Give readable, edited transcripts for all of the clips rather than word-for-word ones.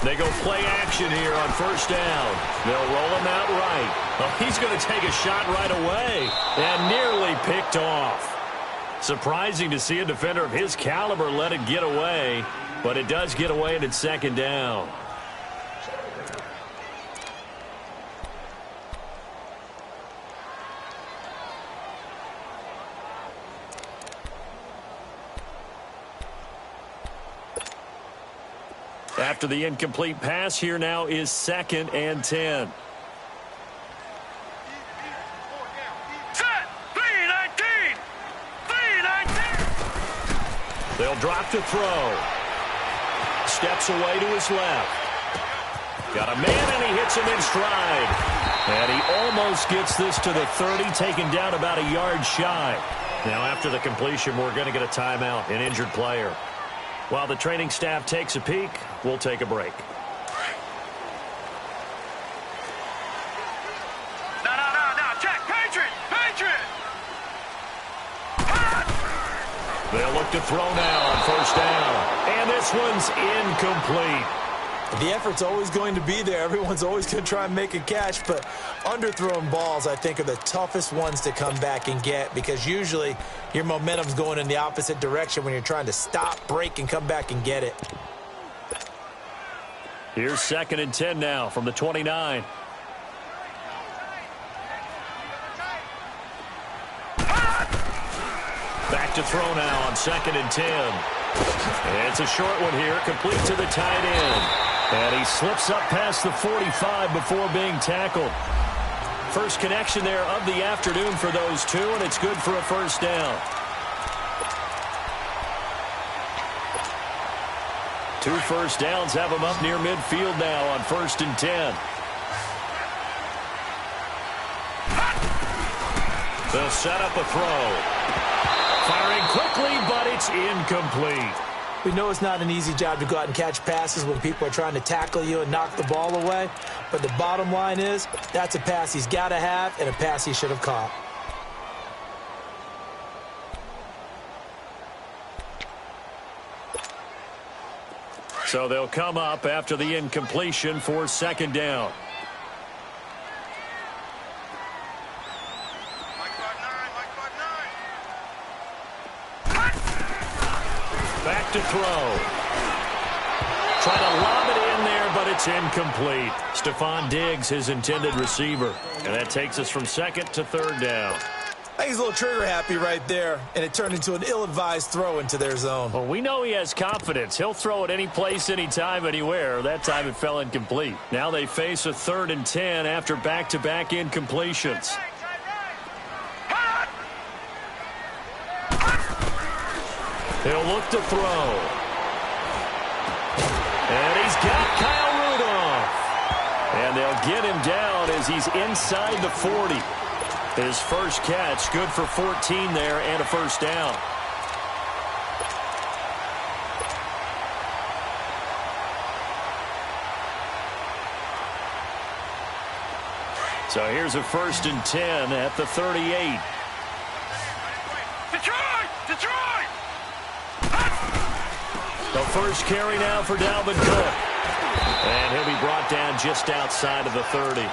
They go play action here on first down. They'll roll him out right. Oh, he's going to take a shot right away and nearly picked off. Surprising to see a defender of his caliber let it get away, but it does get away and it's second down. After the incomplete pass, here now is 2nd and 10. Set! 3-19! 3-19! They'll drop to throw. Steps away to his left. Got a man, and he hits him in stride. And he almost gets this to the 30, taken down about a yard shy. Now, after the completion, we're going to get a timeout, an injured player. While the training staff takes a peek, we'll take a break. No, check, Patriot! They'll look to throw now on first down. And this one's incomplete. The effort's always going to be there. Everyone's always going to try and make a catch, but underthrown balls, I think, are the toughest ones to come back and get because usually your momentum's going in the opposite direction when you're trying to stop, break, and come back and get it. Here's 2nd and 10 now from the 29. Back to throw now on 2nd and 10. And it's a short one here, complete to the tight end. And he slips up past the 45 before being tackled. First connection there of the afternoon for those two, and it's good for a first down. 2 first downs have him up near midfield now on 1st and 10. They'll set up a throw. Firing quickly, but it's incomplete. We know it's not an easy job to go out and catch passes when people are trying to tackle you and knock the ball away. But the bottom line is, that's a pass he's got to have and a pass he should have caught. So they'll come up after the incompletion for 2nd down. Back to throw. Trying to lob it in there, but it's incomplete. Stephon Diggs, his intended receiver. And that takes us from 2nd to 3rd down. I think he's a little trigger happy right there, and it turned into an ill-advised throw into their zone. Well, we know he has confidence. He'll throw it any place, anytime, anywhere. That time it fell incomplete. Now they face a 3rd and 10 after back-to-back incompletions. He'll look to throw. And he's got Kyle Rudolph. And they'll get him down as he's inside the 40. His first catch, good for 14 there and a first down. So here's a 1st and 10 at the 38. Detroit! The first carry now for Dalvin Cook. And he'll be brought down just outside of the 30.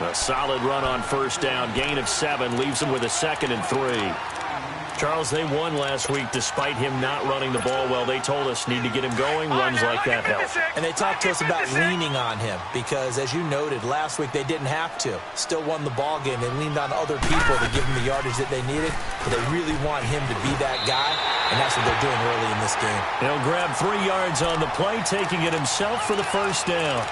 A solid run on first down. Gain of 7 leaves him with a 2nd and 3. Charles, they won last week despite him not running the ball well. They told us need to get him going. Runs like that help. And they talked to us about leaning on him because, as you noted, last week they didn't have to. Still won the ball game. They leaned on other people to give him the yardage that they needed. But they really want him to be that guy, and that's what they're doing early in this game. He'll grab 3 yards on the play, taking it himself for the first down.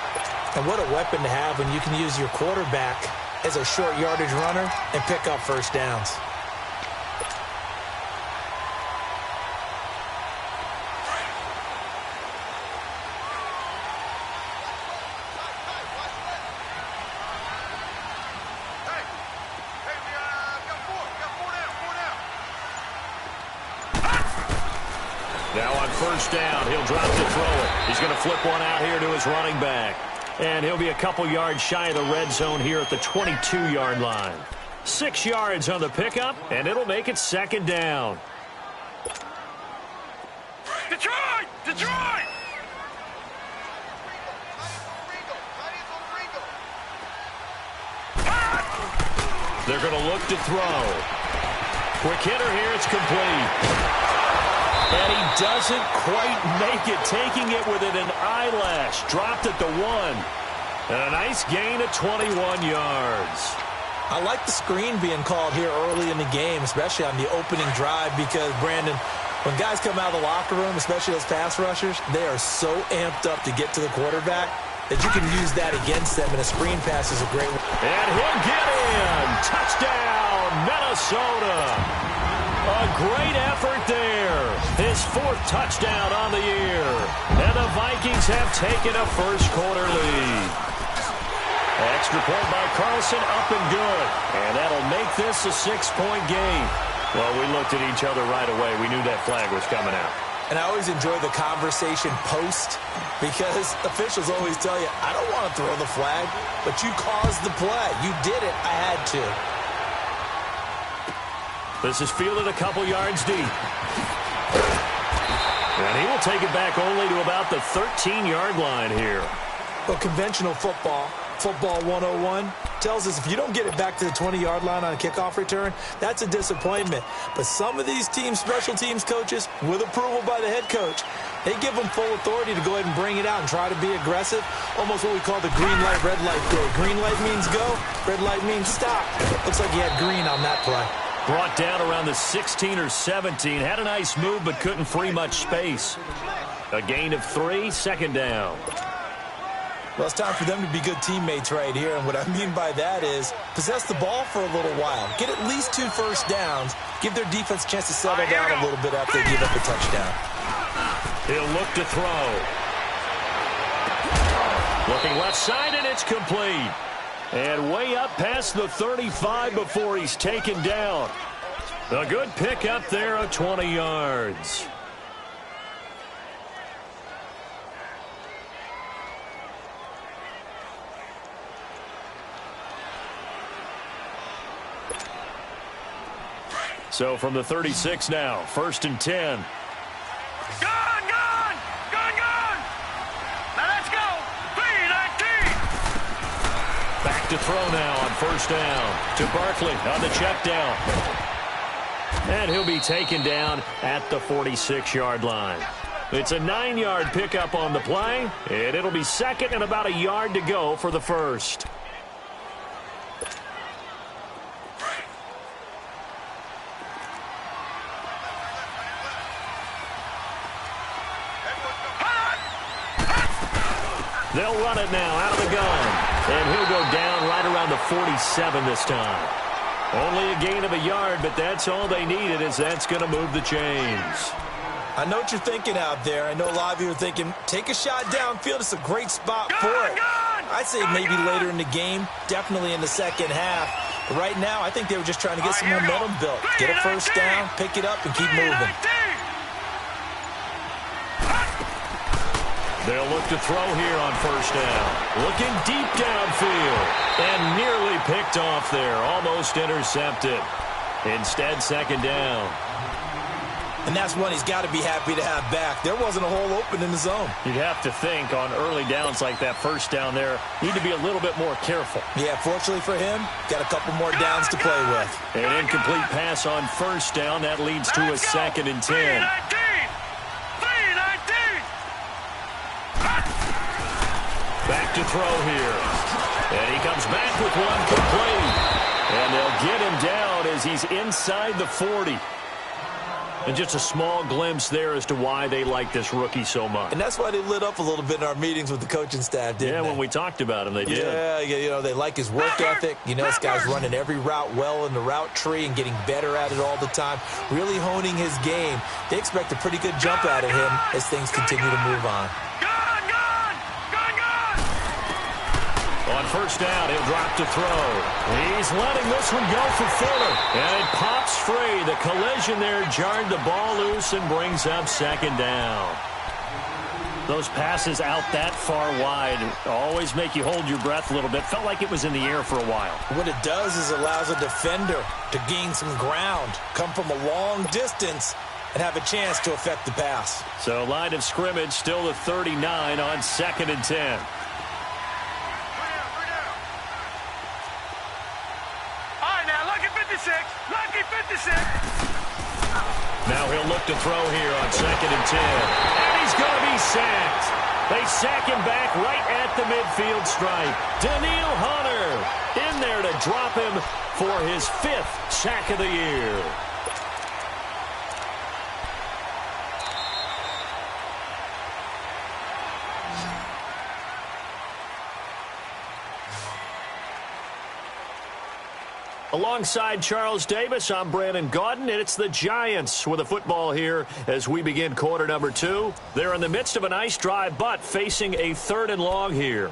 And what a weapon to have when you can use your quarterback as a short yardage runner and pick up first downs. Now on first down, he'll drop to throw it. He's going to flip one out here to his running back. And he'll be a couple yards shy of the red zone here at the 22-yard line. 6 yards on the pickup, and it'll make it 2nd down. Detroit! They're going to look to throw. Quick hitter here. It's complete. And he doesn't quite make it, taking it within an eyelash. Dropped at the 1. And a nice gain of 21 yards. I like the screen being called here early in the game, especially on the opening drive, because, Brandon, when guys come out of the locker room, especially those pass rushers, they are so amped up to get to the quarterback that you can use that against them, and a screen pass is a great one. And he'll get in. Touchdown, Minnesota. A great effort there. His 4th touchdown on the year. And the Vikings have taken a first-quarter lead. Extra point by Carlson, up and good. And that'll make this a 6-point game. Well, we looked at each other right away. We knew that flag was coming out. And I always enjoy the conversation post, because officials always tell you, I don't want to throw the flag, but you caused the play. You did it. I had to. This is fielded a couple yards deep. And he will take it back only to about the 13-yard line here. Well, conventional football 101, tells us if you don't get it back to the 20-yard line on a kickoff return, that's a disappointment. But some of these teams, special teams coaches, with approval by the head coach, they give them full authority to go ahead and bring it out and try to be aggressive. Almost what we call the green light, red light day. Green light means go, red light means stop. Looks like he had green on that play. Brought down around the 16 or 17. Had a nice move, but couldn't free much space. A gain of 3, second down. Well, it's time for them to be good teammates right here, and what I mean by that is possess the ball for a little while. Get at least 2 first downs. Give their defense a chance to settle down a little bit after they give up a touchdown. He'll look to throw. Looking left side, and it's complete. And way up past the 35 before he's taken down. A good pickup there of 20 yards. So from the 36 now, 1st and 10. Gone! Now let's go! 3-19! Back to throw now on 1st down to Barkley on the check down. And he'll be taken down at the 46-yard line. It's a 9-yard pickup on the play, and it'll be 2nd and about a yard to go for the 1st. They'll run it now out of the gun. And he'll go down right around the 47 this time. Only a gain of a yard, but that's all they needed, as that's going to move the chains. I know what you're thinking out there. I know a lot of you are thinking, take a shot downfield. It's a great spot for it. I'd say maybe later in the game, definitely in the second half. But right now, I think they were just trying to get some momentum built. Get a first down, pick it up, and keep moving. They'll look to throw here on 1st down. Looking deep downfield. And nearly picked off there. Almost intercepted. Instead, 2nd down. And that's one he's got to be happy to have back. There wasn't a hole open in the zone. You'd have to think on early downs like that 1st down there, need to be a little bit more careful. Yeah, fortunately for him, got a couple more downs to play with. An incomplete pass on 1st down. That leads to a 2nd and 10. Back to throw here. And he comes back with one complete. And they'll get him down as he's inside the 40. And just a small glimpse there as to why they like this rookie so much. And that's why they lit up a little bit in our meetings with the coaching staff, didn't they? When we talked about him, they did. Yeah, you know, they like his work ethic. You know, this guy's running every route well in the route tree and getting better at it all the time, really honing his game. They expect a pretty good jump out of him as things continue to move on. On 1st down, he'll drop to throw. He's letting this one go for Fuller. And it pops free. The collision there jarred the ball loose and brings up 2nd down. Those passes out that far wide always make you hold your breath a little bit. Felt like it was in the air for a while. What it does is it allows a defender to gain some ground, come from a long distance, and have a chance to affect the pass. So line of scrimmage still the 39 on 2nd and 10. 56. Lucky 56. Now he'll look to throw here on 2nd and 10. And he's going to be sacked. They sack him back right at the midfield stripe. Daniil Hunter in there to drop him for his 5th sack of the year. Alongside Charles Davis, I'm Brandon Gaudin, and it's the Giants with a football here as we begin quarter number 2. They're in the midst of a nice drive, but facing a 3rd and long here.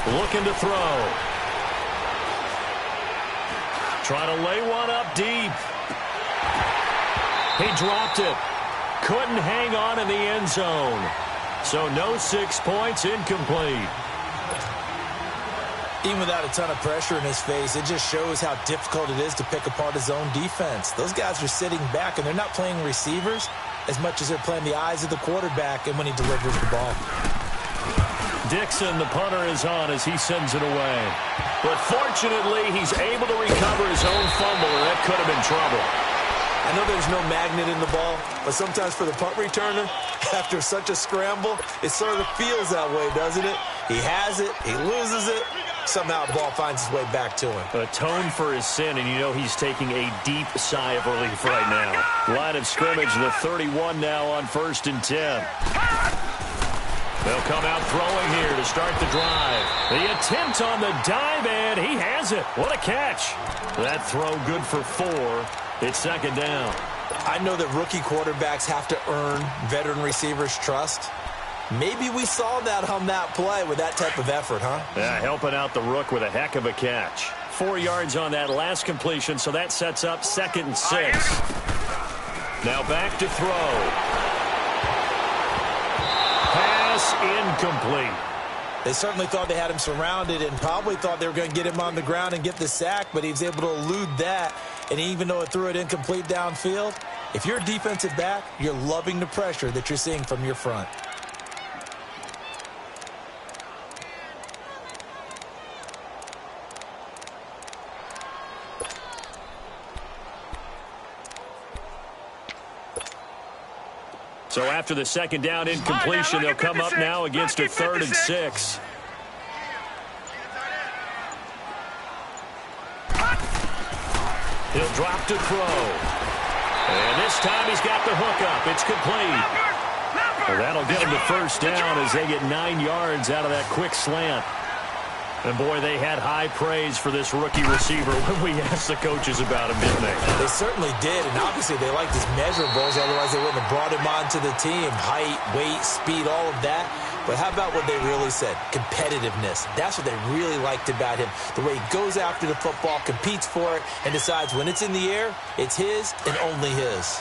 Looking to throw. Trying to lay one up deep. He dropped it. Couldn't hang on in the end zone. So no 6 points, incomplete. Even without a ton of pressure in his face, it just shows how difficult it is to pick apart his own defense. Those guys are sitting back, and they're not playing receivers as much as they're playing the eyes of the quarterback and when he delivers the ball. Dixon, the punter, is on as he sends it away. But fortunately, he's able to recover his own fumble, and that could have been trouble. I know there's no magnet in the ball, but sometimes for the punt returner, after such a scramble, it sort of feels that way, doesn't it? He has it, he loses it, somehow the ball finds its way back to him. Atone for his sin, and you know he's taking a deep sigh of relief right now. Line of scrimmage, the 31 now on 1st and 10. They'll come out throwing here to start the drive. The attempt on the dive, and he has it. What a catch. That throw good for 4. It's 2nd down. I know that rookie quarterbacks have to earn veteran receivers' trust. Maybe we saw that on that play with that type of effort, huh? Yeah, helping out the rook with a heck of a catch. 4 yards on that last completion, so that sets up 2nd and 6. Now back to throw. Pass incomplete. They certainly thought they had him surrounded and probably thought they were going to get him on the ground and get the sack, but he was able to elude that. And even though it threw it incomplete downfield, if you're a defensive back, you're loving the pressure that you're seeing from your front. So after the 2nd down incompletion, they'll come up now against a 3rd and 6. He'll drop to throw. And this time he's got the hook up. It's complete. Well, that'll get him to 1st down as they get 9 yards out of that quick slant. And, boy, they had high praise for this rookie receiver when we asked the coaches about him, didn't they? They certainly did, and obviously they liked his measurables. Otherwise, they wouldn't have brought him onto the team. Height, weight, speed, all of that. But how about what they really said? Competitiveness. That's what they really liked about him. The way he goes after the football, competes for it, and decides when it's in the air, it's his and only his.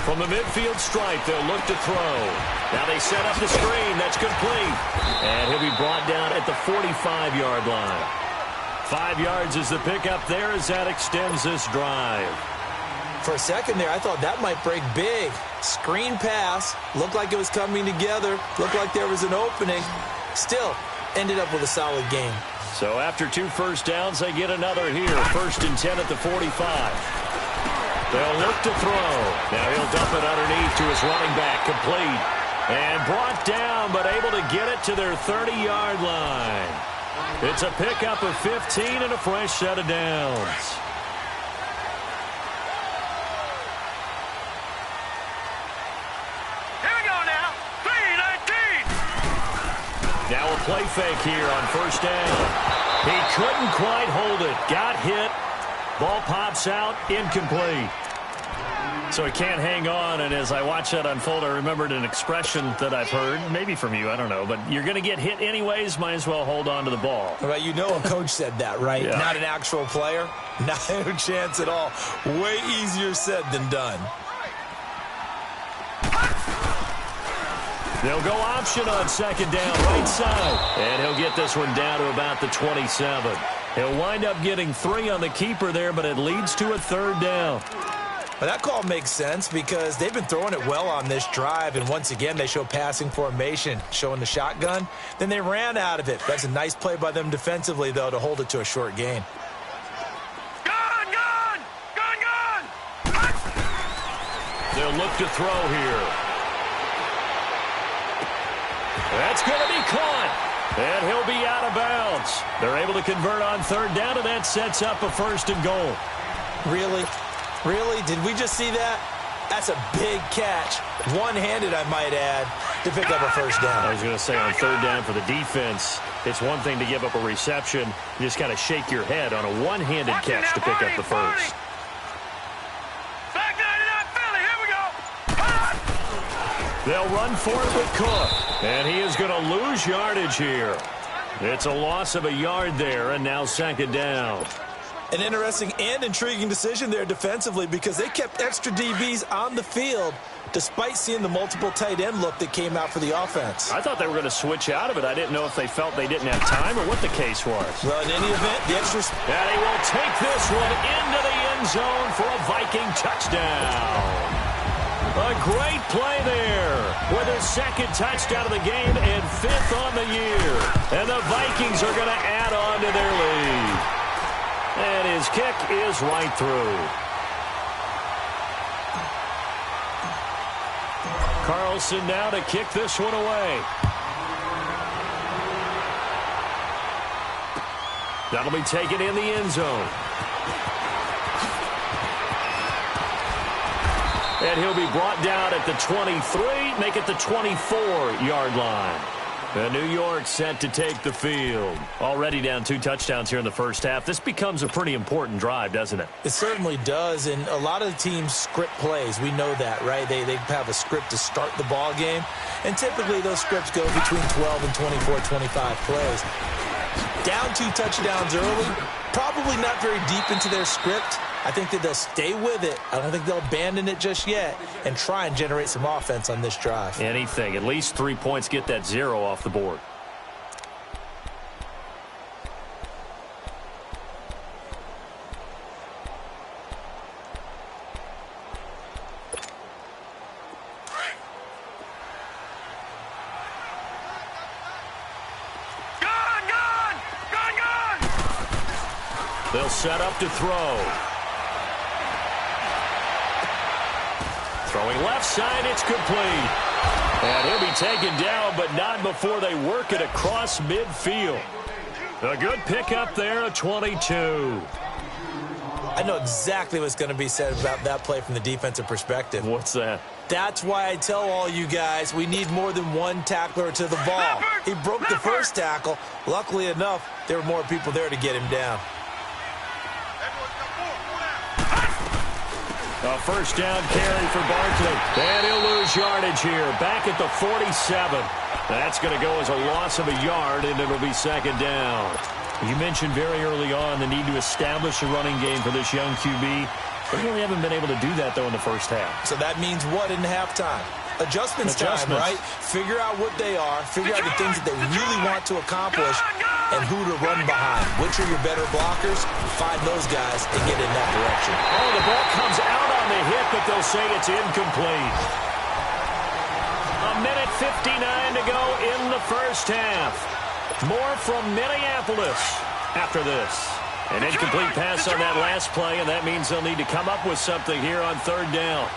From the midfield stripe, they'll look to throw. Now they set up the screen. That's complete. And he'll be brought down at the 45-yard line. 5 yards is the pickup there as that extends this drive. For a second there, I thought that might break big. Screen pass. Looked like it was coming together. Looked like there was an opening. Still, ended up with a solid game. So after 2 first downs, they get another here. 1st and 10 at the 45. They'll look to throw. Now he'll dump it underneath to his running back. Complete. And brought down, but able to get it to their 30-yard line. It's a pickup of 15 and a fresh set of downs. Here we go now. 3-19. Now a play fake here on 1st down. He couldn't quite hold it. Got hit. Ball pops out. Incomplete. So he can't hang on, and as I watch that unfold, I remembered an expression that I've heard, maybe from you, I don't know, but you're going to get hit anyways, might as well hold on to the ball. Well, you know a coach said that, right? Yeah. Not an actual player. Not a chance at all. Way easier said than done. They'll go option on second down, right side. And he'll get this one down to about the 27. He'll wind up getting 3 on the keeper there, but it leads to a third down. Well, that call makes sense because they've been throwing it well on this drive, and once again, they show passing formation, showing the shotgun. Then they ran out of it. That's a nice play by them defensively, though, to hold it to a short gain. They'll look to throw here. That's going to be caught. And he'll be out of bounds. They're able to convert on third down, and that sets up a 1st and goal. Really? Really? Did we just see that? That's a big catch. One-handed, I might add, to pick up a 1st down. I was going to say, on third down for the defense, it's one thing to give up a reception. You just got to shake your head on a one-handed catch to pick up the 1st. They'll run for it with Cook. And he is going to lose yardage here. It's a loss of a yard there, and now 2nd down. An interesting and intriguing decision there defensively because they kept extra DBs on the field despite seeing the multiple tight end look that came out for the offense. I thought they were going to switch out of it. I didn't know if they felt they didn't have time or what the case was. Well, in any event, the extra... And he will take this one into the end zone for a Viking touchdown. A great play there with their 2nd touchdown of the game and 5th on the year. And the Vikings are going to add on to their lead. And his kick is right through. Carlson now to kick this one away. That'll be taken in the end zone. And he'll be brought down at the 23, make it the 24-yard line. And New York set to take the field. Already down 2 touchdowns here in the first half. This becomes a pretty important drive, doesn't it? It certainly does, and a lot of the teams script plays. We know that, right? They have a script to start the ball game, and typically those scripts go between 12 and 24, 25 plays. Down 2 touchdowns early, probably not very deep into their script. I think that they'll stay with it. I don't think they'll abandon it just yet and try and generate some offense on this drive. Anything. At least 3 points, get that 0 off the board. They'll set up to throw. Throwing left side, it's complete. And he'll be taken down, but not before they work it across midfield. A good pickup there, a 22. I know exactly what's going to be said about that play from the defensive perspective. What's that? That's why I tell all you guys we need more than one tackler to the ball. He broke the first tackle. Luckily enough, there were more people there to get him down. A 1st down carry for Barkley. And he'll lose yardage here. Back at the 47. That's going to go as a loss of a yard, and it'll be 2nd down. You mentioned very early on the need to establish a running game for this young QB. They really haven't been able to do that, though, in the first half. So that means what in halftime? Adjustments time, right? Figure out what they are. Figure out the things that they really want to accomplish and who to run behind. Which are your better blockers? Find those guys and get in that direction. Oh, the ball comes out on the hit, but they'll say it's incomplete. A minute 59 to go in the first half. More from Minneapolis after this. An incomplete pass on that last play, and that means they'll need to come up with something here on 3rd down.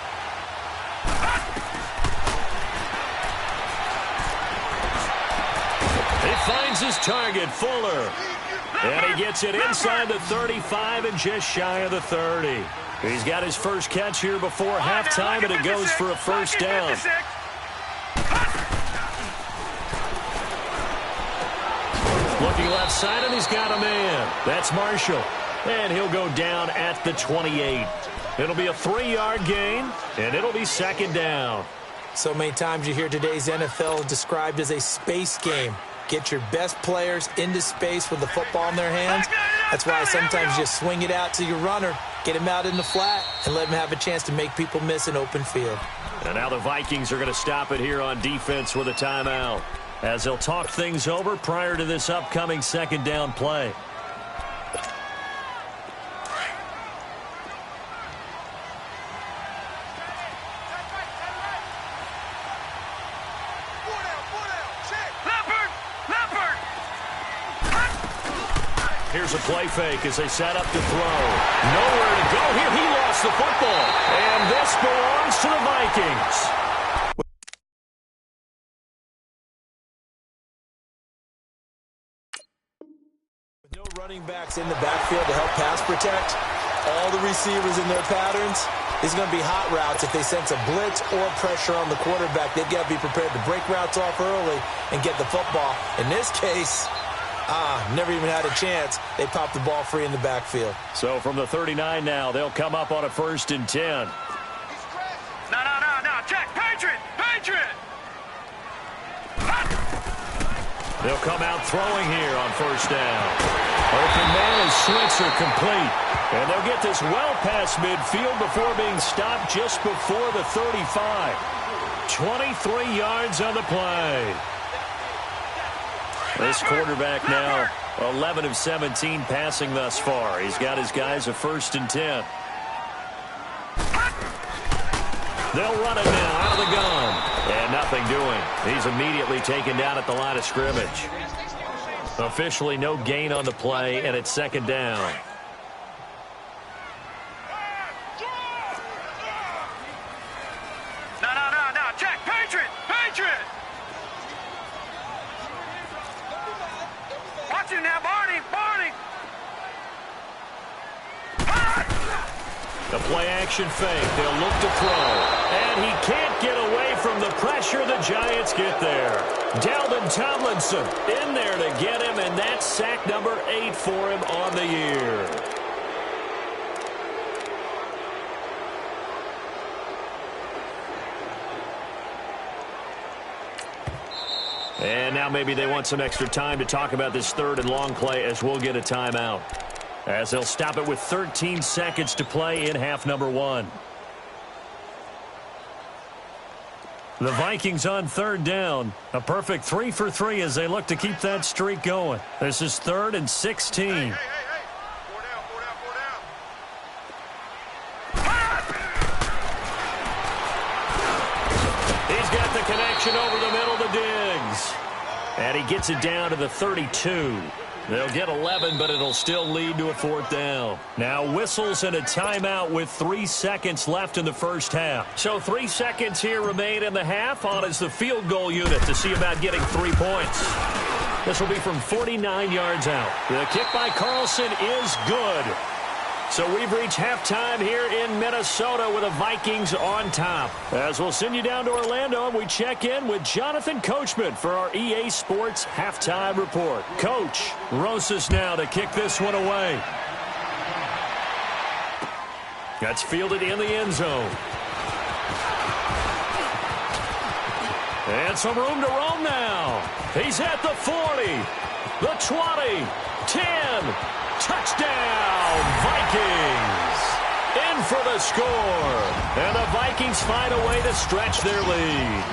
He finds his target, Fuller. And he gets it inside the 35 and just shy of the 30. He's got his first catch here before halftime, and it goes for a 1st down. Looking left side, and he's got a man. That's Marshall. And he'll go down at the 28. It'll be a 3-yard gain, and it'll be 2nd down. So many times you hear today's NFL described as a space game. Get your best players into space with the football in their hands. That's why sometimes you swing it out to your runner. Get him out in the flat and let him have a chance to make people miss an open field. And now the Vikings are going to stop it here on defense with a timeout, as they'll talk things over prior to this upcoming second down play. Here's a play fake as they set up to throw. Nowhere to go here. He lost the football. And this belongs to the Vikings. With no running backs in the backfield to help pass protect, all the receivers in their patterns, these are going to be hot routes. If they sense a blitz or pressure on the quarterback, they've got to be prepared to break routes off early and get the football. In this case, never even had a chance. They popped the ball free in the backfield. So from the 39 now, they'll come up on a 1st and 10. No. Check. Patriot. They'll come out throwing here on 1st down. Open man is Switzer complete. And they'll get this well past midfield before being stopped just before the 35. 23 yards on the play. This quarterback now 11 of 17 passing thus far. He's got his guys a 1st and 10. They'll run it now out of the gun. And nothing doing. He's immediately taken down at the line of scrimmage. Officially no gain on the play, and it's 2nd down. No. Check. Patriot. Watch him now, Barney. The play-action fake. They'll look to throw. And he can't get away from the pressure. The Giants get there. Dalvin Tomlinson in there to get him, and that's sack number 8 for him on the year. And now maybe they want some extra time to talk about this 3rd and long play, as we'll get a timeout, as they'll stop it with 13 seconds to play in half number 1. The Vikings on 3rd down. A perfect 3 for 3 as they look to keep that streak going. This is 3rd and 16. Hey. 4 down. He's got the connection over the middle to Diggs. And he gets it down to the 32. They'll get 11, but it'll still lead to a 4th down. Now whistles and a timeout with 3 seconds left in the 1st half. So 3 seconds here remain in the half. On is the field goal unit to see about getting 3 points. This will be from 49 yards out. The kick by Carlson is good. So we've reached halftime here in Minnesota with the Vikings on top. As we'll send you down to Orlando, and we check in with Jonathan Coachman for our EA Sports Halftime Report. Coach, Rosas now to kick this one away. That's fielded in the end zone. And some room to roam now. He's at the 40, the 20, 10. Touchdown, Vikings! In for the score. And the Vikings find a way to stretch their lead.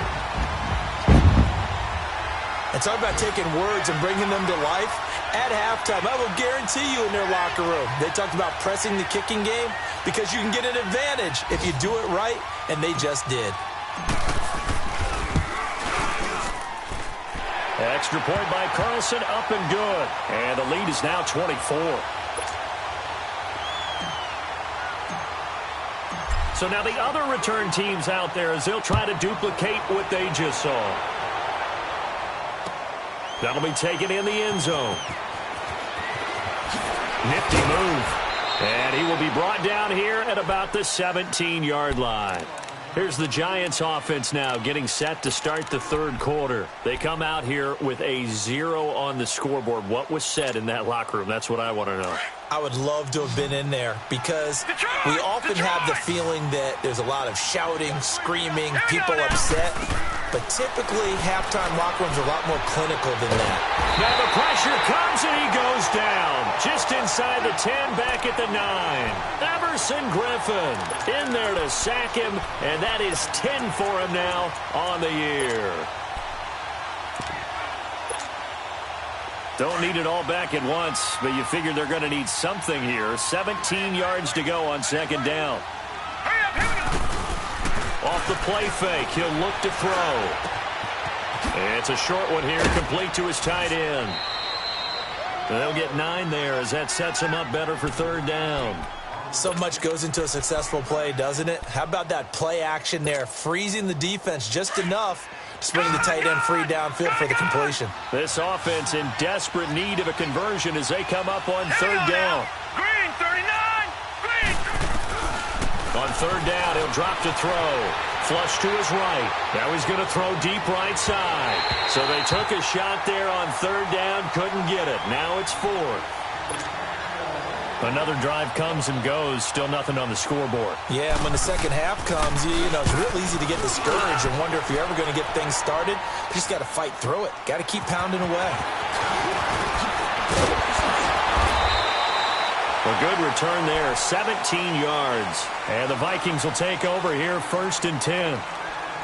And talk about taking words and bringing them to life. At halftime, I will guarantee you in their locker room, they talked about pressing the kicking game because you can get an advantage if you do it right, and they just did. Extra point by Carlson, up and good. And the lead is now 24. So now the other return teams out there as they'll try to duplicate what they just saw. That'll be taken in the end zone. Nifty move. And he will be brought down here at about the 17-yard line. Here's the Giants offense now getting set to start the 3rd quarter. They come out here with a 0 on the scoreboard. What was said in that locker room? That's what I want to know. I would love to have been in there because we often have the feeling that there's a lot of shouting, screaming, people upset. but typically halftime locker rooms are a lot more clinical than that. Now the pressure comes and he goes down. Just inside the 10, back at the 9. Everson Griffin in there to sack him, and that is 10 for him now on the year. Don't need it all back at once, but you figure they're going to need something here. 17 yards to go on second down. Off the play fake, he'll look to throw. It's a short one here, complete to his tight end. They'll get 9 there as that sets him up better for third down. So much goes into a successful play, doesn't it? How about that play action there, freezing the defense just enough to bring the tight end free downfield for the completion. This offense in desperate need of a conversion as they come up on third down. Green, 39! Green! On third down, he'll drop to throw. Flush to his right. Now he's going to throw deep right side. So they took a shot there on third down, couldn't get it. Now it's fourth. Another drive comes and goes, still nothing on the scoreboard. Yeah, when the second half comes, you know, it's real easy to get discouraged and wonder if you're ever going to get things started. You just got to fight through it. Got to keep pounding away. A good return there, 17 yards. And the Vikings will take over here, 1st and 10.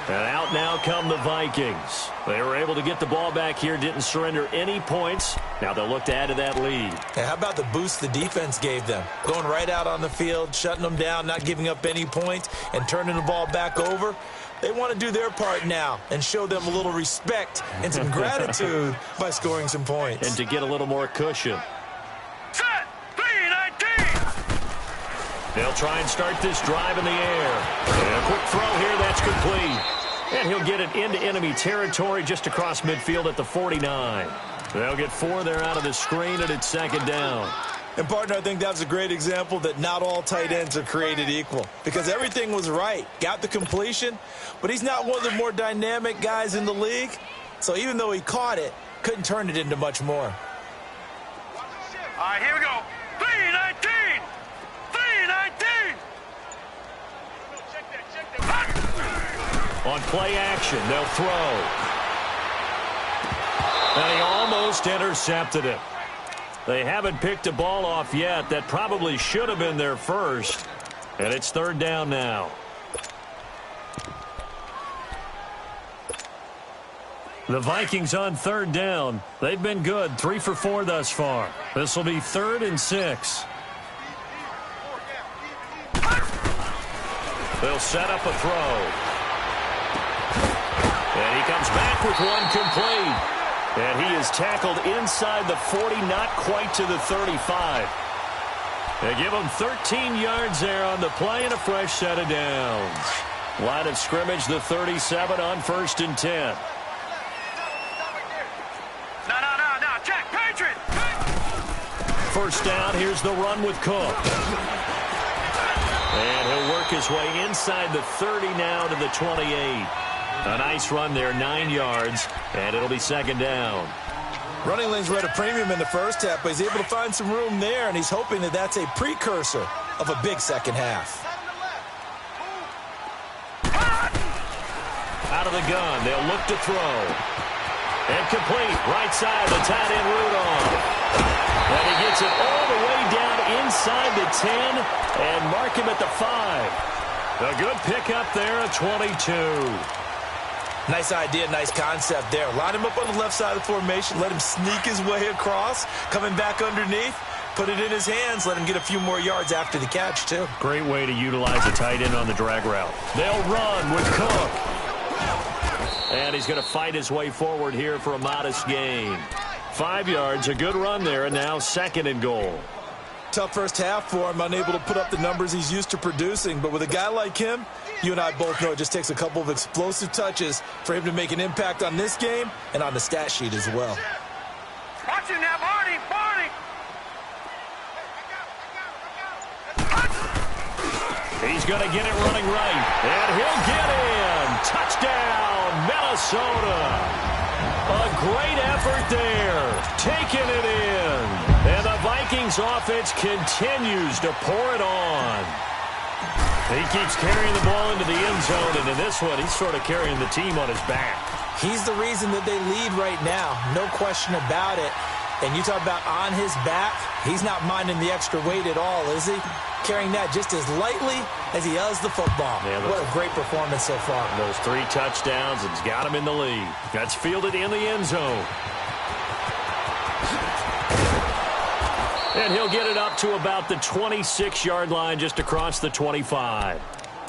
And out now come the Vikings. They were able to get the ball back here, didn't surrender any points. Now they'll look to add to that lead. Hey, how about the boost the defense gave them? Going right out on the field, shutting them down, not giving up any points, and turning the ball back over. They want to do their part now and show them a little respect and some gratitude by scoring some points. And to get a little more cushion. Set! 3-19! They'll try and start this drive in the air. And a quick throw here, that's complete. And he'll get it into enemy territory just across midfield at the 49. They'll get 4 there out of the screen, and it's second down. And, partner, I think that's a great example that not all tight ends are created equal because everything was right. Got the completion, but he's not one of the more dynamic guys in the league. So even though he caught it, couldn't turn it into much more. All right, here we go. 3-19! 3-19! On play action, they'll throw. And he almost intercepted it. They haven't picked a ball off yet. That probably should have been their first. And it's third down now. The Vikings on third down. They've been good, 3 for 4 thus far. This will be 3rd and 6. They'll set up a throw. And he comes back with one complete. And he is tackled inside the 40, not quite to the 35. They give him 13 yards there on the play and a fresh set of downs. Line of scrimmage, the 37 on 1st and 10. No, check, Patriot! First down, here's the run with Cook. And he'll work his way inside the 30 now to the 28. A nice run there, 9 yards, and it'll be second down. Running lanes were at a premium in the first half, but he's able to find some room there, and he's hoping that that's a precursor of a big second half. Out of the gun, they'll look to throw. And complete, right side, the tight end Rudolph. And he gets it all the way down inside the 10 and mark him at the 5. A good pickup there at 22. Nice idea, nice concept there. Line him up on the left side of the formation, let him sneak his way across, coming back underneath, put it in his hands, let him get a few more yards after the catch, too. Great way to utilize a tight end on the drag route. They'll run with Cook. And he's going to fight his way forward here for a modest gain. 5 yards, a good run there, and now 2nd and goal. Tough first half for him, unable to put up the numbers he's used to producing. But with a guy like him, you and I both know it just takes a couple of explosive touches for him to make an impact on this game and on the stat sheet as well. Watch him now, Barney! He's going to get it running right. And he'll get in. Touchdown, Minnesota. A great effort there. Taking it in. And the Vikings offense continues to pour it on. He keeps carrying the ball into the end zone, and in this one, he's sort of carrying the team on his back. He's the reason that they lead right now, no question about it. And you talk about on his back, he's not minding the extra weight at all, is he? Carrying that just as lightly as he does the football. Yeah, what a great performance so far. Those 3 touchdowns, it's got him in the lead. That's fielded in the end zone. And he'll get it up to about the 26-yard line, just across the 25.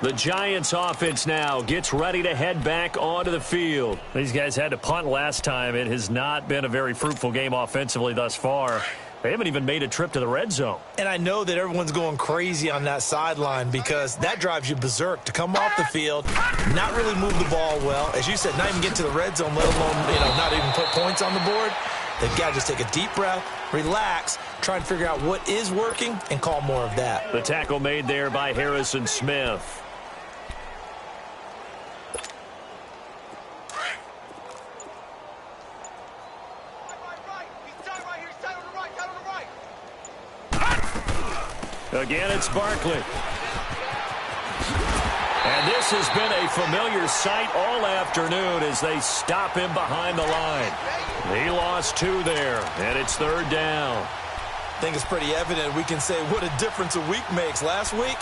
The Giants offense now gets ready to head back onto the field. These guys had to punt last time. It has not been a very fruitful game offensively thus far. They haven't even made a trip to the red zone. And I know that everyone's going crazy on that sideline because that drives you berserk to come off the field, not really move the ball well. As you said, not even get to the red zone, let alone, not even put points on the board. They've got to just take a deep breath, relax, try and figure out what is working, and call more of that. The tackle made there by Harrison Smith. Again, it's Barkley. And this has been a familiar sight all afternoon as they stop him behind the line. He lost 2 there, and it's 3rd down. I think it's pretty evident. We can say what a difference a week makes. Last week,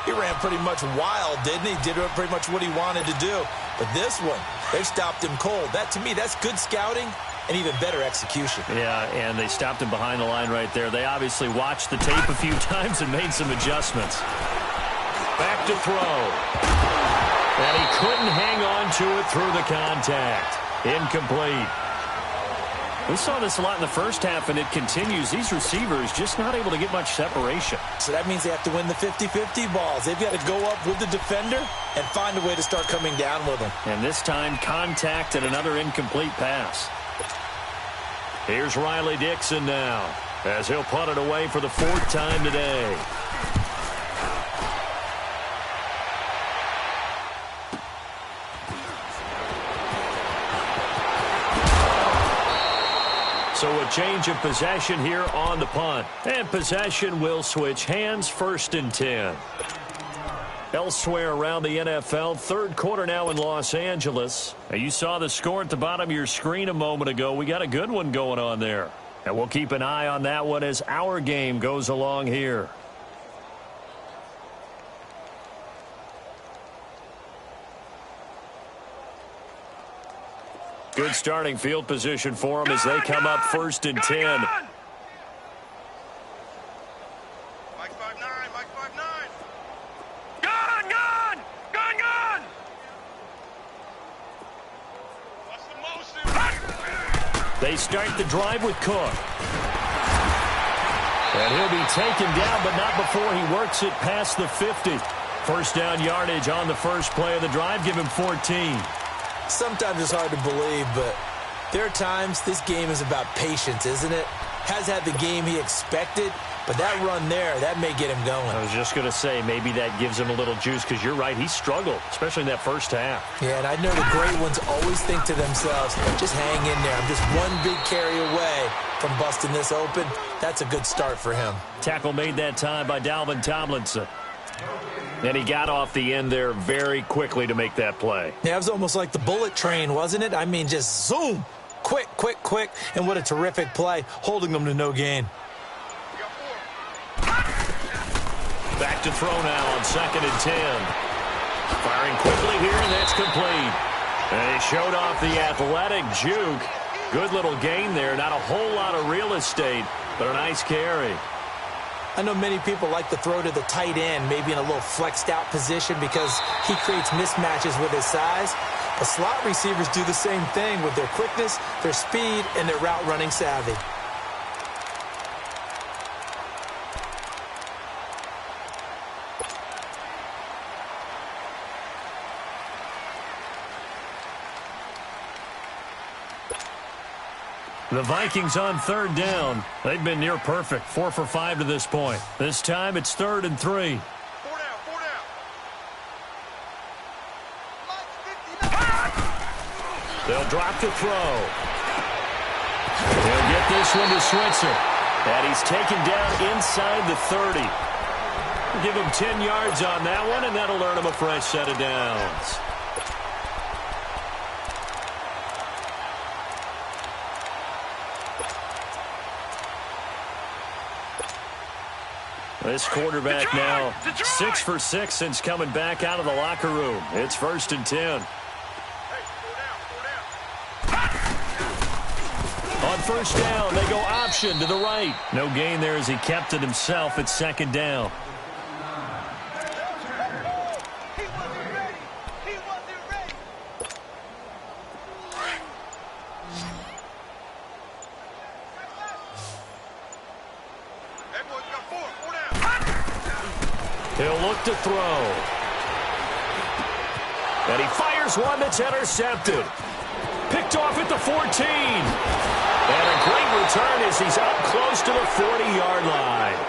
he ran pretty much wild, didn't he? Did pretty much what he wanted to do. But this one, they stopped him cold. That, to me, that's good scouting and even better execution. Yeah, and they stopped him behind the line right there. They obviously watched the tape a few times and made some adjustments. Back to throw. And he couldn't hang on to it through the contact. Incomplete. We saw this a lot in the first half, and it continues. These receivers just not able to get much separation. So that means they have to win the 50-50 balls. They've got to go up with the defender and find a way to start coming down with them. And this time, contact and another incomplete pass. Here's Riley Dixon now, as he'll punt it away for the 4th time today. So a change of possession here on the punt. And possession will switch hands, 1st and 10. Elsewhere around the NFL, 3rd quarter now in Los Angeles. Now you saw the score at the bottom of your screen a moment ago. We got a good one going on there. And we'll keep an eye on that one as our game goes along here. Good starting field position for them as they come up 1st and 10. Mike 5'9", Mike 5'9". Gun! What's the motion? They start the drive with Cook. And he'll be taken down, but not before he works it past the 50. 1st down yardage on the first play of the drive. Give him 14. Sometimes it's hard to believe, but there are times this game is about patience, isn't it? Has had the game he expected, but that run there, that may get him going. I was just going to say, maybe that gives him a little juice, because you're right, he struggled, especially in that first half. Yeah, and I know the great ones always think to themselves, just hang in there. I'm just one big carry away from busting this open. That's a good start for him. Tackle made that time by Dalvin Tomlinson. And he got off the end there very quickly to make that play. Yeah, it was almost like the bullet train, wasn't it? I mean, just zoom. Quick, quick, quick. And what a terrific play, holding them to no gain. Back to throw now on 2nd and 10. Firing quickly here, and that's complete. And he showed off the athletic juke. Good little gain there. Not a whole lot of real estate, but a nice carry. I know many people like to throw to the tight end, maybe in a little flexed out position because he creates mismatches with his size. But slot receivers do the same thing with their quickness, their speed, and their route running savvy. The Vikings on 3rd down. They've been near perfect, 4 for 5 to this point. This time it's 3rd and 3. 4 down. They'll drop to throw. They'll get this one to Switzer. And he's taken down inside the 30. Give him 10 yards on that one, and that'll earn him a fresh set of downs. This quarterback now 6 for 6 since coming back out of the locker room. It's 1st and 10. On 1st down, they go option to the right. No gain there as he kept it himself at 2nd down. He'll look to throw. And he fires one that's intercepted. Picked off at the 14. And a great return as he's up close to the 40-yard line.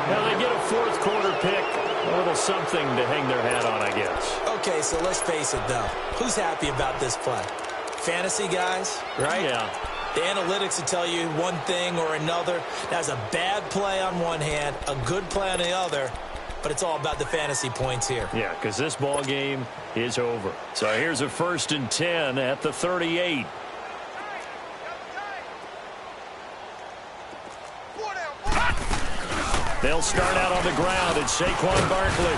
Now they get a 4th quarter pick. A little something to hang their hat on, I guess. Okay, so let's face it, though. Who's happy about this play? Fantasy guys, right? Yeah. The analytics will tell you one thing or another. That's a bad play on one hand, a good play on the other. But it's all about the fantasy points here. Yeah, because this ball game is over. So here's a 1st and 10 at the 38. They'll start out on the ground. It's Saquon Barkley.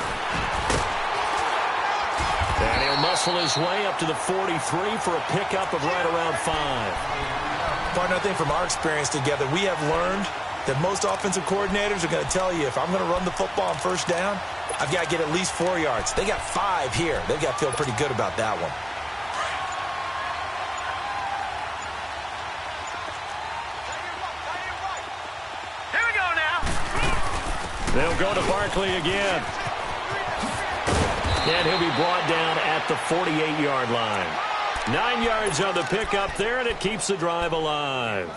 And he'll muscle his way up to the 43 for a pickup of right around 5. Partner, I think from our experience together, we have learned that most offensive coordinators are going to tell you, if I'm going to run the football on 1st down, I've got to get at least 4 yards. They got 5 here. They've got to feel pretty good about that one. Here we go now. They'll go to Barkley again. And he'll be brought down at the 48-yard line. 9 yards on the pickup there, and it keeps the drive alive.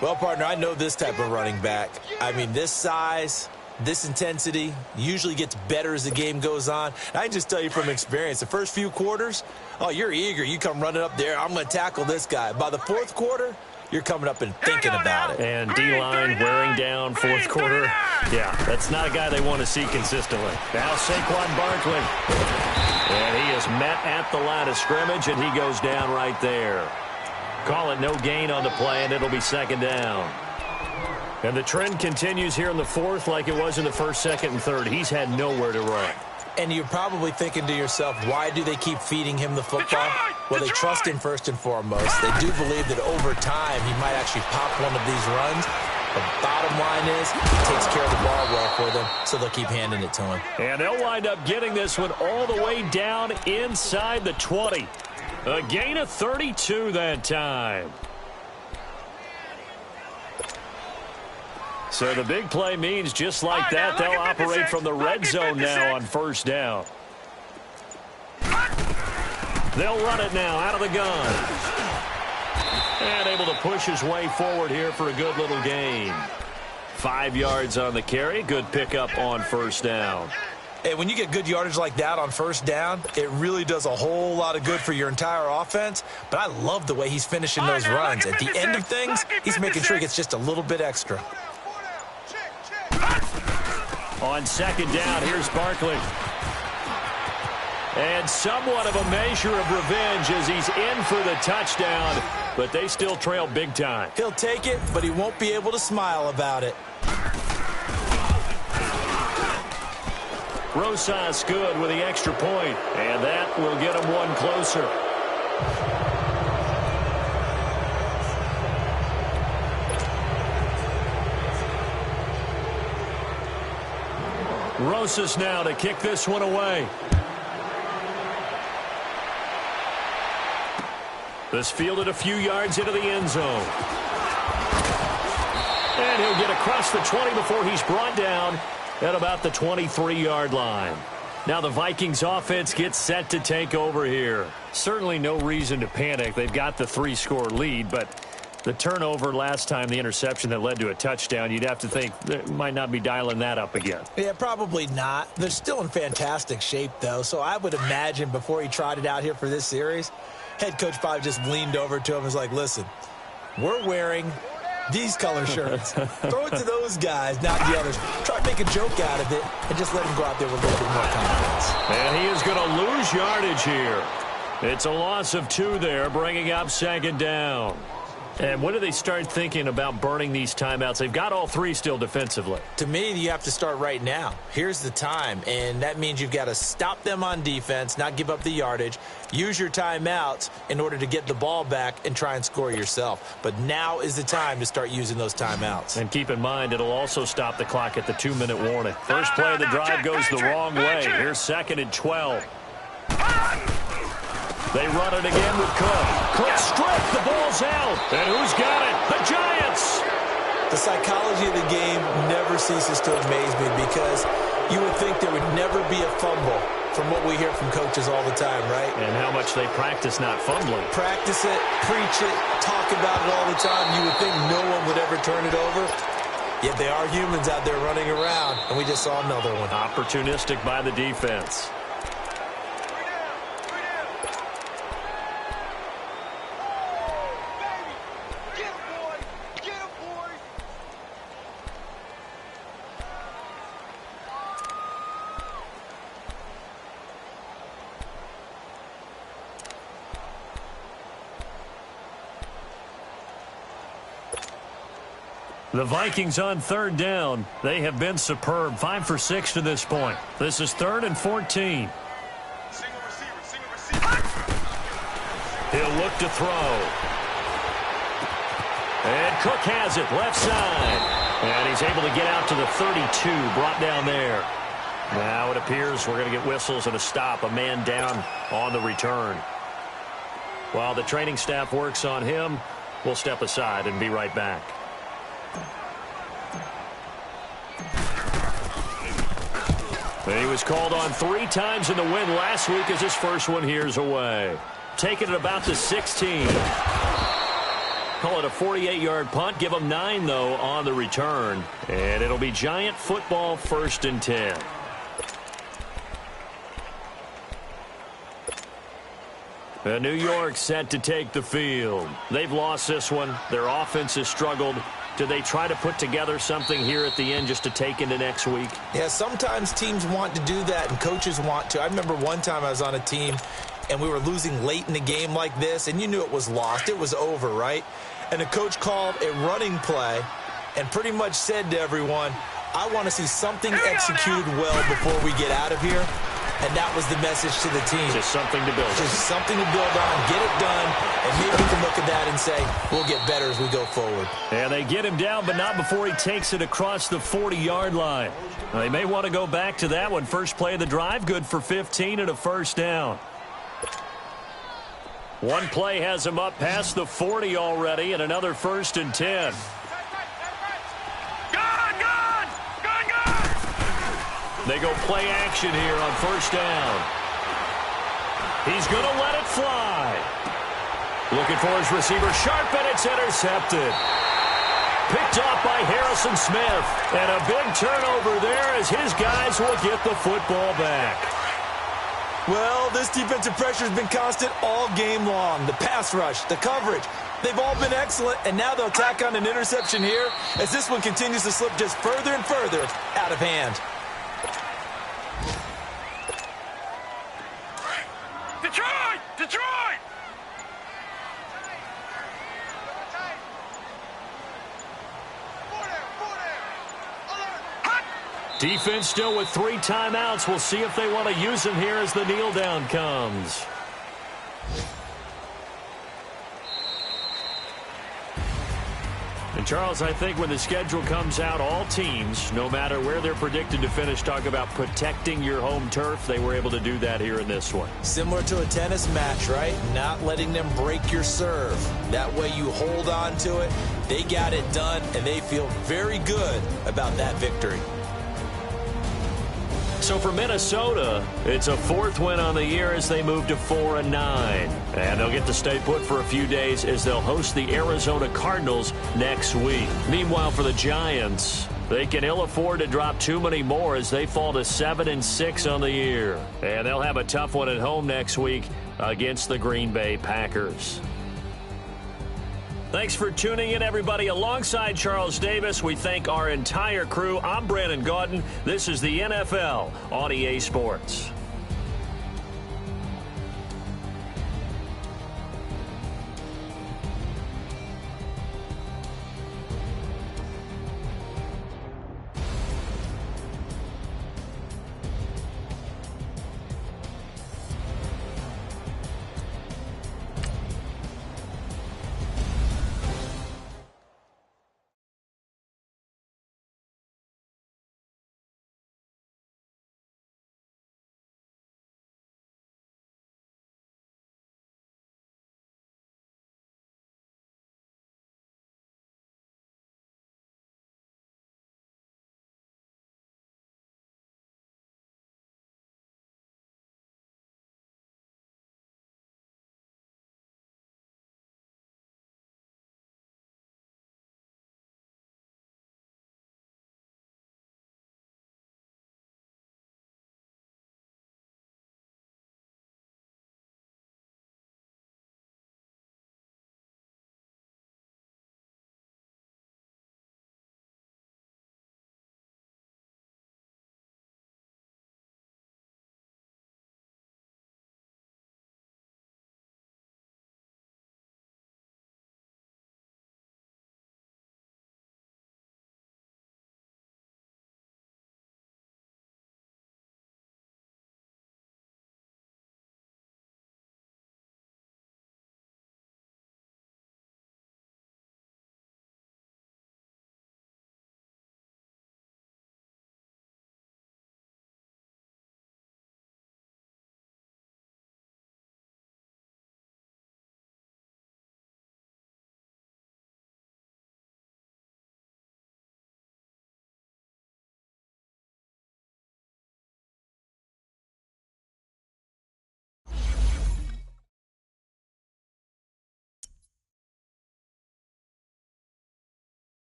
Well, partner, I know this type of running back. I mean, this size, this intensity usually gets better as the game goes on. I can just tell you from experience, the first few quarters, oh, you're eager. You come running up there, I'm going to tackle this guy. By the 4th quarter, you're coming up and thinking about it. And D-line wearing down 4th quarter. Yeah, that's not a guy they want to see consistently. Now Saquon Barkley. And he is met at the line of scrimmage, and he goes down right there. Call it no gain on the play, and it'll be 2nd down. And the trend continues here in the 4th like it was in the 1st, 2nd, and 3rd. He's had nowhere to run. And you're probably thinking to yourself, why do they keep feeding him the football? Well, they trust him first and foremost. They do believe that over time he might actually pop one of these runs. The bottom line is he takes care of the ball well for them, so they'll keep handing it to him. And they'll wind up getting this one all the way down inside the 20. A gain of 32 that time. So the big play means just like that, they'll operate from the red zone now on 1st down. They'll run it now out of the gun. And able to push his way forward here for a good little gain. 5 yards on the carry. Good pickup on 1st down. Hey, when you get good yardage like that on 1st down, it really does a whole lot of good for your entire offense. But I love the way he's finishing those runs. At the end of things, he's making sure he gets just a little bit extra. On 2nd down, here's Barkley. And somewhat of a measure of revenge as he's in for the touchdown, but they still trail big time. He'll take it, but he won't be able to smile about it. Rosas good with the extra point, and that will get him one closer. Rosas now to kick this one away. This fielded a few yards into the end zone. And he'll get across the 20 before he's brought down at about the 23-yard line. Now the Vikings offense gets set to take over here. Certainly no reason to panic. They've got the 3-score lead, but the turnover last time, the interception that led to a touchdown, you'd have to think they might not be dialing that up again. Yeah, probably not. They're still in fantastic shape, though, so I would imagine before he tried it out here for this series, head coach probably just leaned over to him and was like, listen, we're wearing these color shirts. Throw it to those guys, not the others. Try to make a joke out of it and just let them go out there with a little bit more confidence. And he is going to lose yardage here. It's a loss of 2 there, bringing up 2nd down. And when do they start thinking about burning these timeouts? They've got all 3 still defensively. To me, you have to start right now. Here's the time, and that means you've got to stop them on defense, not give up the yardage, use your timeouts in order to get the ball back and try and score yourself. But now is the time to start using those timeouts. And keep in mind, it'll also stop the clock at the 2-minute warning. First play of the drive goes the wrong way. Here's 2nd and 12. They run it again with Cook. Cook stripped. The ball's out. And who's got it? The Giants. The psychology of the game never ceases to amaze me because you would think there would never be a fumble from what we hear from coaches all the time, right? And how much they practice not fumbling. Practice it, preach it, talk about it all the time. You would think no one would ever turn it over. Yet they are humans out there running around, and we just saw another one. Opportunistic by the defense. The Vikings on 3rd down. They have been superb. 5 for 6 to this point. This is 3rd and 14. Single receiver. He'll look to throw. And Cook has it, left side. And he's able to get out to the 32, brought down there. Now it appears we're going to get whistles and a stop. A man down on the return. While the training staff works on him, we'll step aside and be right back. He was called on 3 times in the win last week as his first one here's away. Taking it about the 16. Call it a 48-yard punt. Give him 9, though, on the return. And it'll be Giant football 1st and 10. And New York set to take the field. They've lost this one. Their offense has struggled. Do they try to put together something here at the end just to take into next week? Yeah, sometimes teams want to do that and coaches want to. I remember one time I was on a team and we were losing late in the game like this, and you knew it was lost. It was over, right? And the coach called a running play and pretty much said to everyone, I want to see something executed well before we get out of here. And that was the message to the team. Just something to build on. Just something to build on, get it done, and maybe we can look at that and say, we'll get better as we go forward. And they get him down, but not before he takes it across the 40-yard line. They may want to go back to that one. First play of the drive, good for 15 and a 1st down. One play has him up past the 40 already, and another 1st and 10. They go play action here on 1st down. He's going to let it fly. Looking for his receiver, sharp, and it's intercepted. Picked off by Harrison Smith. And a big turnover there as his guys will get the football back. Well, this defensive pressure has been constant all game long. The pass rush, the coverage, they've all been excellent, and now they'll tack on an interception here as this one continues to slip just further and further out of hand. Detroit! Defense still with 3 timeouts. We'll see if they want to use them here as the kneel down comes. And, Charles, I think when the schedule comes out, all teams, no matter where they're predicted to finish, talk about protecting your home turf. They were able to do that here in this one. Similar to a tennis match, right? Not letting them break your serve. That way you hold on to it. They got it done, and they feel very good about that victory. So for Minnesota, it's a 4th win on the year as they move to 4-9. And they'll get to stay put for a few days as they'll host the Arizona Cardinals next week. Meanwhile, for the Giants, they can ill afford to drop too many more as they fall to 7-6 on the year. And they'll have a tough one at home next week against the Green Bay Packers. Thanks for tuning in, everybody. Alongside Charles Davis, we thank our entire crew. I'm Brandon Gaudin. This is the NFL on EA Sports.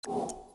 You